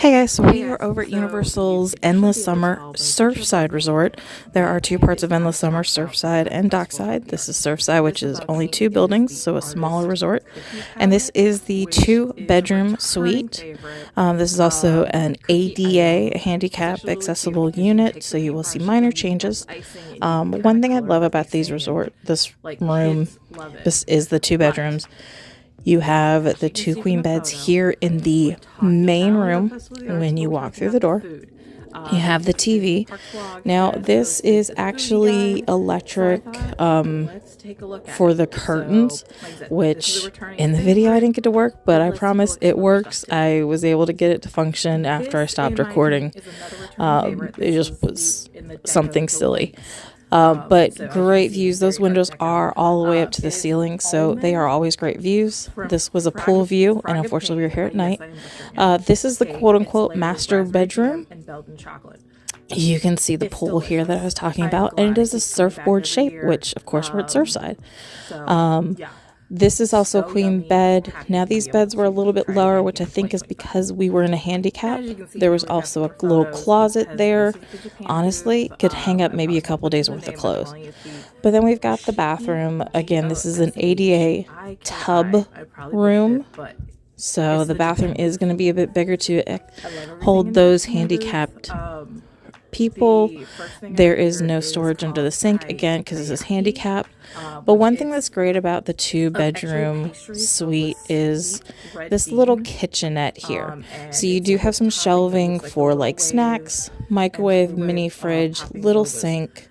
Hey guys, so we are over at Universal's Endless Summer Surfside Resort. There are two parts of Endless Summer, Surfside and Dockside. This is Surfside, which is only two buildings, so a smaller resort. And this is the 2-bedroom suite. This is also an ADA, a handicap accessible unit, so you will see minor changes. One thing I love about this room, this is the 2 bedrooms. You have the 2 queen beds here in the main room when you walk through the door. You have the TV. Now, this is actually electric for the curtains, which in the video I didn't get to work, but I promise it works. I was able to get it to function after I stopped recording. It just was something silly. But great views. Those windows are all the way up to the ceiling, so they are always great views. This was a pool view, and unfortunately we were here at night. This is the quote-unquote master bedroom. You can see the pool here that I was talking about, and it is a surfboard shape, which of course we're at Surfside. This is also a queen bed. Now these beds were a little bit lower, which I think is because we were in a handicap. There was also a little closet there. Honestly, could hang up maybe a couple days worth of clothes. But then we've got the bathroom. Again, this is an ADA tub room. So the bathroom is going to be a bit bigger to hold those handicapped people. There is no storage under the sink, again, because this is handicapped. But one thing that's great about the 2-bedroom suite is this little kitchenette here. So you do have some shelving for like snacks, microwave, mini fridge, little sink,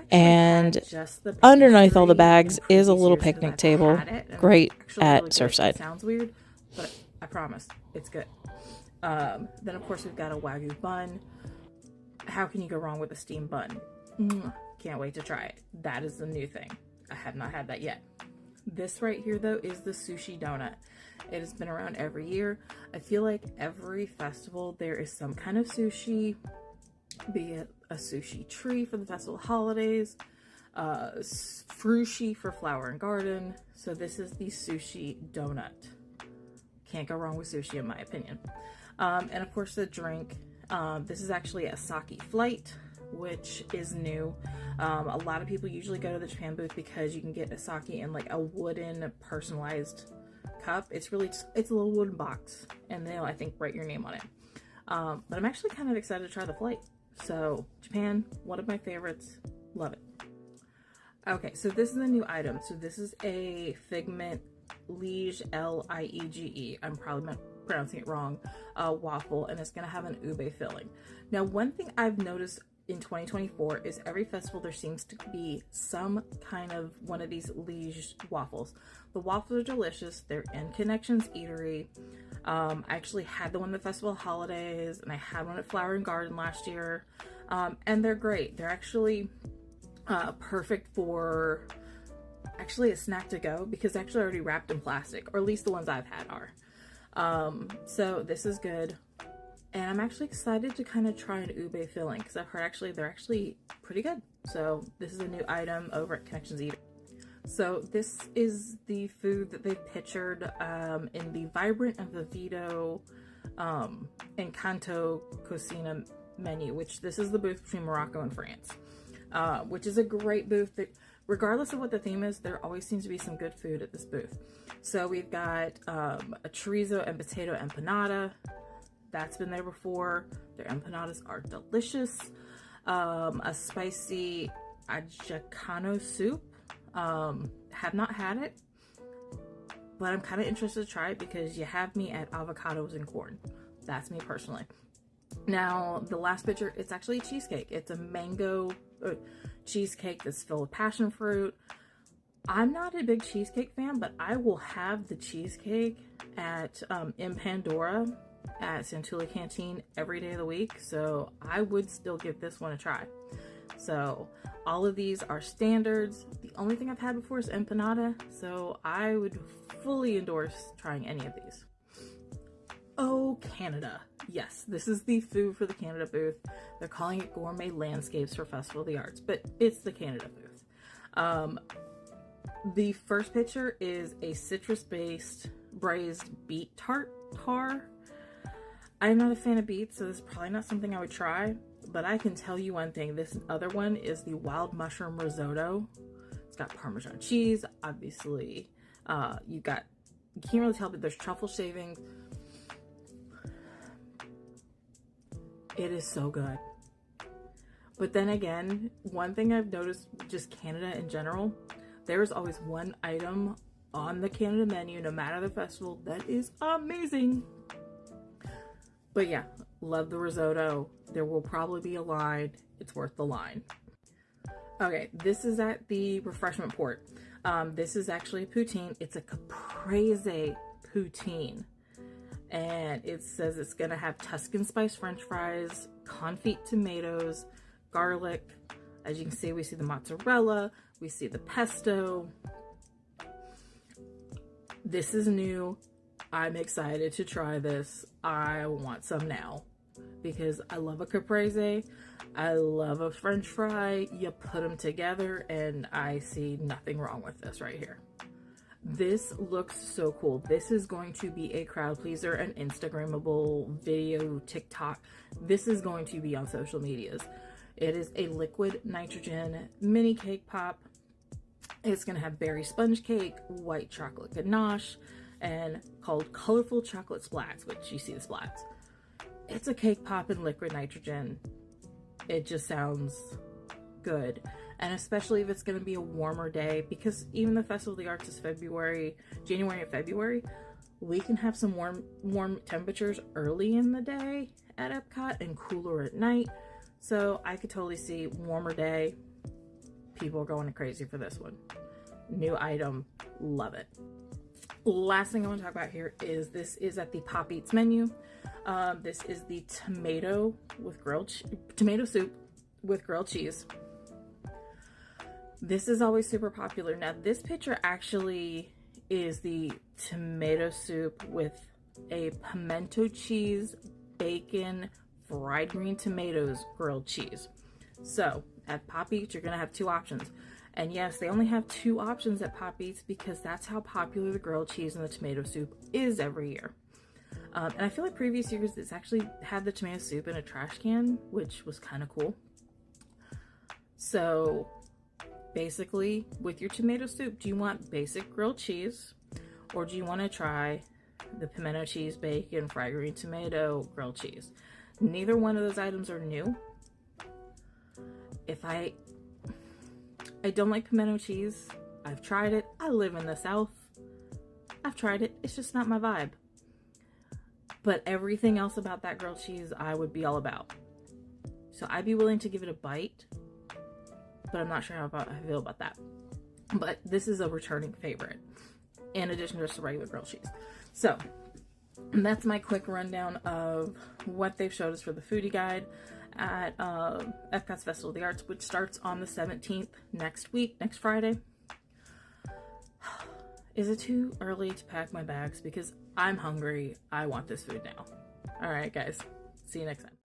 and underneath all the bags is a little picnic table. Great at Surfside. Sounds weird, but I promise it's good. Then of course we've got a Wagyu bun. How can you go wrong with a steamed bun? Can't wait to try it. That is the new thing. I have not had that yet. This right here though is the sushi donut. It has been around every year. I feel like every festival there is some kind of sushi, be it a sushi tree for the festival holidays, frushi for flower and garden. So this is the sushi donut. Can't go wrong with sushi in my opinion. And of course the drink. This is actually a sake flight, which is new. A lot of people usually go to the Japan booth because you can get a sake in like a wooden personalized cup. It's a little wooden box, and they'll, I think, write your name on it. But I'm actually kind of excited to try the flight. So Japan, one of my favorites, love it. Okay, so this is a new item. So this is a Figment Liege, Liege. I'm probably pronouncing it wrong, waffle, and it's gonna have an ube filling. Now, one thing I've noticed in 2024 is every festival there seems to be some kind of one of these Liege waffles. The waffles are delicious. They're in Connections Eatery. I actually had the one at the festival holidays, and I had one at Flower and Garden last year, and they're great. They're actually perfect for actually a snack to go because they're actually already wrapped in plastic, or at least the ones I've had are. So this is good, and I'm actually excited to kind of try an ube filling because I've heard they're actually pretty good. So this is a new item over at Connections Eater. So this is the food that they pictured in the Vibrant and Vivito Encanto Cocina menu, which this is the booth between Morocco and France, which is a great booth. Regardless of what the theme is, there always seems to be some good food at this booth. So we've got a chorizo and potato empanada. That's been there before. Their empanadas are delicious. A spicy ajacano soup. Have not had it, but I'm kind of interested to try it because you have me at avocados and corn. That's me personally. Now, the last picture, it's actually a cheesecake. It's a mango cheesecake that's filled with passion fruit. I'm not a big cheesecake fan, but I will have the cheesecake at in Pandora at Santula Canteen every day of the week, so I would still give this one a try. So all of these are standards. The only thing I've had before is empanada, so I would fully endorse trying any of these. Oh, Canada. Yes, this is the food for the Canada booth. They're calling it Gourmet Landscapes for Festival of the Arts, but it's the Canada booth. The first picture is a citrus-based braised beet tartare. I'm not a fan of beets, so this is probably not something I would try, but I can tell you one thing. This other one is the wild mushroom risotto. It's got Parmesan cheese, obviously. You can't really tell, but there's truffle shavings. It is so good. But then again, one thing I've noticed, just Canada in general, there's always one item on the Canada menu, no matter the festival, that is amazing. But yeah, love the risotto. There will probably be a line. It's worth the line. Okay, this is at the refreshment port. This is actually a poutine. It's a caprese poutine. And it says it's gonna have Tuscan spice French fries, confit tomatoes, garlic. As you can see, we see the mozzarella, we see the pesto. This is new. I'm excited to try this. I want some now because I love a caprese. I love a French fry. You put them together and I see nothing wrong with this right here. This looks so cool. This is going to be a crowd pleaser, an Instagrammable video, TikTok. This is going to be on social medias. It is a liquid nitrogen mini cake pop. It's gonna have berry sponge cake, white chocolate ganache, and called colorful chocolate splats, which you see the splats. It's a cake pop in liquid nitrogen. It just sounds good. And especially if it's gonna be a warmer day, because even the Festival of the Arts is January and February, we can have some warm temperatures early in the day at Epcot and cooler at night. So I could totally see warmer day. People are going crazy for this one. New item, love it. Last thing I want to talk about here is this is at the Pop Eats menu. This is the tomato soup with grilled cheese. This is always super popular. Now this picture actually is the tomato soup with a pimento cheese, bacon, fried green tomatoes, grilled cheese. So at Pop Eats, you're gonna have two options. And yes, they only have two options at Pop Eats because that's how popular the grilled cheese and the tomato soup is every year. And I feel like previous years, it's actually had the tomato soup in a trash can, which was kind of cool. So basically, with your tomato soup, do you want basic grilled cheese or do you want to try the pimento cheese, bacon, fried green tomato, grilled cheese? Neither one of those items are new. If I don't like pimento cheese. I've tried it. I live in the South. I've tried it. It's just not my vibe. But everything else about that grilled cheese, I would be all about. So I'd be willing to give it a bite, but I'm not sure how I feel about that. But this is a returning favorite, in addition to just the regular grilled cheese. So that's my quick rundown of what they've showed us for the foodie guide at Epcot's Festival of the Arts, which starts on the 17th next Friday. Is it too early to pack my bags? Because I'm hungry. I want this food now. All right, guys. See you next time.